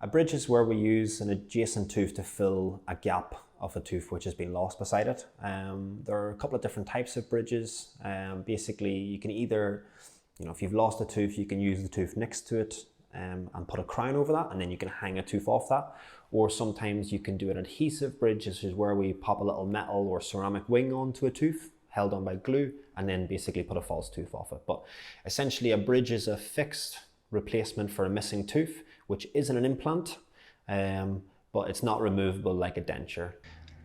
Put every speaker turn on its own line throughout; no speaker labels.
A bridge is where we use an adjacent tooth to fill a gap of a tooth which has been lost beside it. There are a couple of different types of bridges. Basically, you can either, if you've lost a tooth, you can use the tooth next to it and put a crown over that, and then you can hang a tooth off that. Or sometimes you can do an adhesive bridge, which is where we pop a little metal or ceramic wing onto a tooth, held on by glue, and then basically put a false tooth off it. But essentially a bridge is a fixed replacement for a missing tooth, which isn't an implant, but it's not removable like a denture.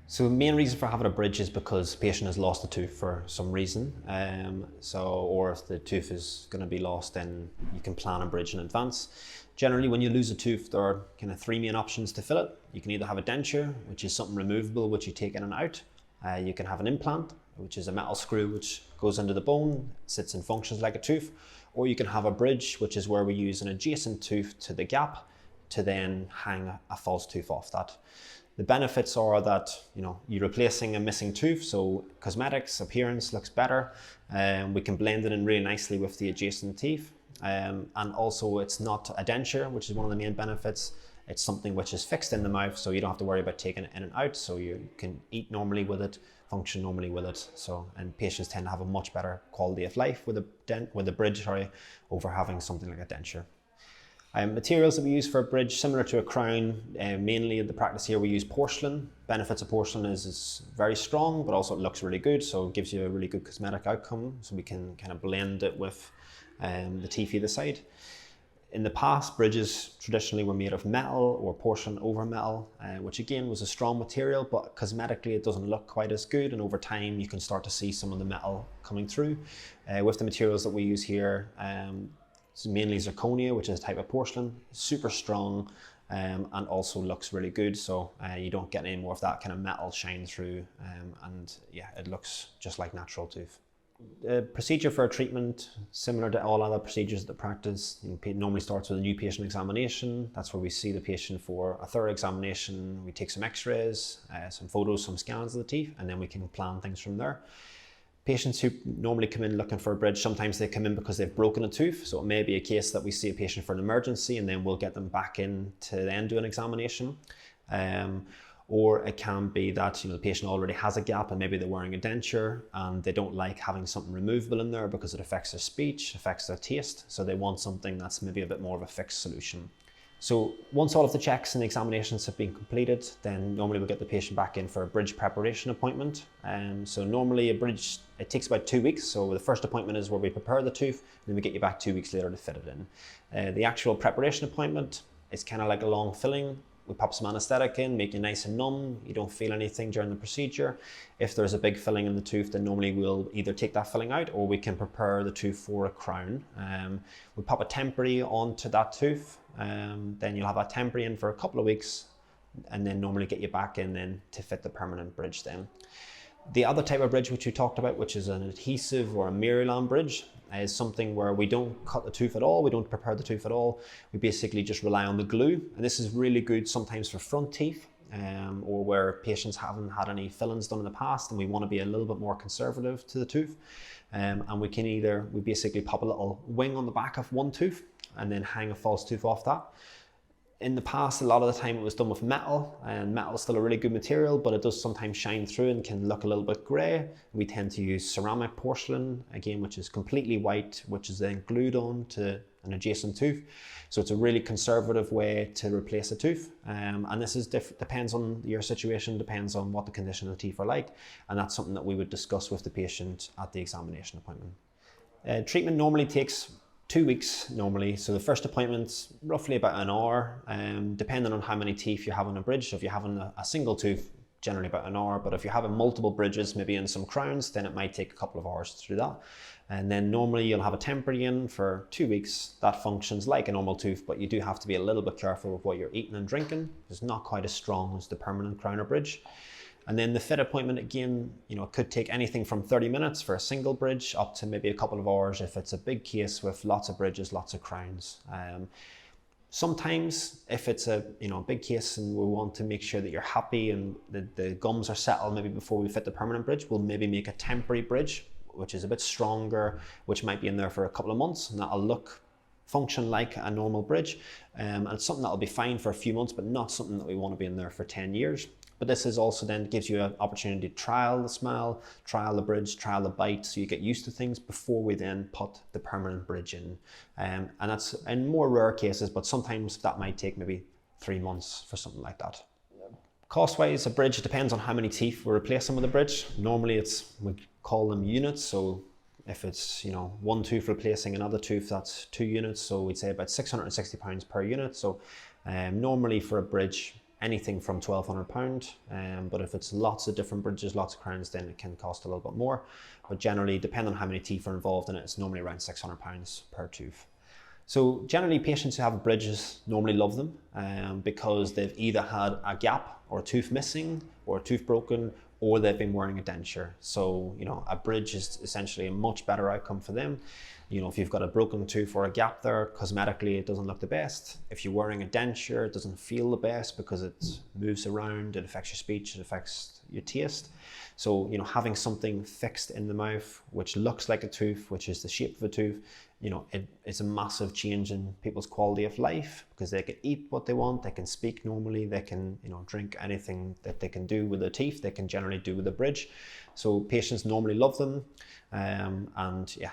So the main reason for having a bridge is because the patient has lost a tooth for some reason. Or if the tooth is going to be lost, then you can plan a bridge in advance. Generally, when you lose a tooth, there are kind of three main options to fill it. You can either have a denture, which is something removable, which you take in and out. You can have an implant, which is a metal screw which goes into the bone, sits and functions like a tooth. Or you can have a bridge, which is where we use an adjacent tooth to the gap to then hang a false tooth off that. The benefits are that you're replacing a missing tooth, so cosmetics, appearance looks better. We can blend it in really nicely with the adjacent teeth. And also it's not a denture, which is one of the main benefits. It's something which is fixed in the mouth, so you don't have to worry about taking it in and out, so you can eat normally with it, function normally with it. And patients tend to have a much better quality of life with a bridge, over having something like a denture. Materials that we use for a bridge, similar to a crown, mainly in the practice here we use porcelain. Benefits of porcelain is it's very strong, but also it looks really good, so it gives you a really good cosmetic outcome, so we can kind of blend it with the teeth either side. In the past, bridges traditionally were made of metal or porcelain over metal, which again was a strong material, but cosmetically it doesn't look quite as good, and over time you can start to see some of the metal coming through. With the materials that we use here, it's mainly zirconia, which is a type of porcelain, super strong, and also looks really good, so you don't get any more of that kind of metal shine through, and yeah, it looks just like natural tooth. The procedure for a treatment, similar to all other procedures at the practice, normally starts with a new patient examination. That's where we see the patient for a thorough examination. We take some x-rays, some photos, some scans of the teeth, and then we can plan things from there. Patients who normally come in looking for a bridge, sometimes they come in because they've broken a tooth. So it may be a case that we see a patient for an emergency and then we'll get them back in to then do an examination. Or it can be that the patient already has a gap and maybe they're wearing a denture and they don't like having something removable in there because it affects their speech, affects their taste. So they want something that's maybe a bit more of a fixed solution. So once all of the checks and the examinations have been completed, then normally we'll get the patient back in for a bridge preparation appointment. So normally a bridge, it takes about 2 weeks. So the first appointment is where we prepare the tooth, and then we get you back 2 weeks later to fit it in. The actual preparation appointment is kind of like a long filling. We pop some anesthetic in, make you nice and numb. You don't feel anything during the procedure. If there's a big filling in the tooth, then normally we'll either take that filling out or we can prepare the tooth for a crown. We pop a temporary onto that tooth. Then you'll have a temporary in for a couple of weeks and then normally get you back in then to fit the permanent bridge then. The other type of bridge which we talked about, which is an adhesive or a Maryland bridge, is something where we don't cut the tooth at all, we don't prepare the tooth at all, we basically just rely on the glue. And this is really good sometimes for front teeth or where patients haven't had any fillings done in the past and we want to be a little bit more conservative to the tooth. And we basically pop a little wing on the back of one tooth and then hang a false tooth off that. In the past, a lot of the time it was done with metal, and metal is still a really good material, but it does sometimes shine through and can look a little bit grey. We tend to use ceramic porcelain, again, which is completely white, which is then glued on to an adjacent tooth. So it's a really conservative way to replace a tooth. And this is depends on your situation, depends on what the condition of the teeth are like. And that's something that we would discuss with the patient at the examination appointment. Treatment normally takes 2 weeks normally. So the first appointment's roughly about an hour, depending on how many teeth you have on a bridge. So if you're having a single tooth, generally about an hour, but if you're having multiple bridges, maybe in some crowns, then it might take a couple of hours to do that. And then normally you'll have a temporary in for 2 weeks. That functions like a normal tooth, but you do have to be a little bit careful with what you're eating and drinking. It's not quite as strong as the permanent crown or bridge. And then the fit appointment, again, it could take anything from 30 minutes for a single bridge up to maybe a couple of hours if it's a big case with lots of bridges, lots of crowns. Sometimes if it's a big case and we want to make sure that you're happy and the gums are settled maybe before we fit the permanent bridge, we'll maybe make a temporary bridge, which is a bit stronger, which might be in there for a couple of months, and that'll look function like a normal bridge, and it's something that'll be fine for a few months, but not something that we want to be in there for 10 years. But this is also then gives you an opportunity to trial the smell, trial the bridge, trial the bite, so you get used to things before we then put the permanent bridge in. And that's in more rare cases, but sometimes that might take maybe 3 months for something like that. Cost-wise, a bridge depends on how many teeth we're replacing with the bridge. Normally we call them units, so if it's, you know, one tooth replacing another tooth, that's 2 units, so we'd say about £660 per unit. So normally for a bridge, anything from £1,200, but if it's lots of different bridges, lots of crowns, then it can cost a little bit more. But generally, depending on how many teeth are involved in it, it's normally around £600 per tooth. So generally, patients who have bridges normally love them because they've either had a gap or a tooth missing or a tooth broken, or they've been wearing a denture. So, you know, a bridge is essentially a much better outcome for them. You know, if you've got a broken tooth or a gap there, cosmetically it doesn't look the best. If you're wearing a denture, it doesn't feel the best because it moves around, it affects your speech, it affects your taste. So, you know, having something fixed in the mouth, which looks like a tooth, which is the shape of a tooth, you know, it's a massive change in people's quality of life because they can eat what they want, they can speak normally, they can, you know, drink anything that they can do with their teeth, they can generally do with a bridge. So patients normally love them, and yeah,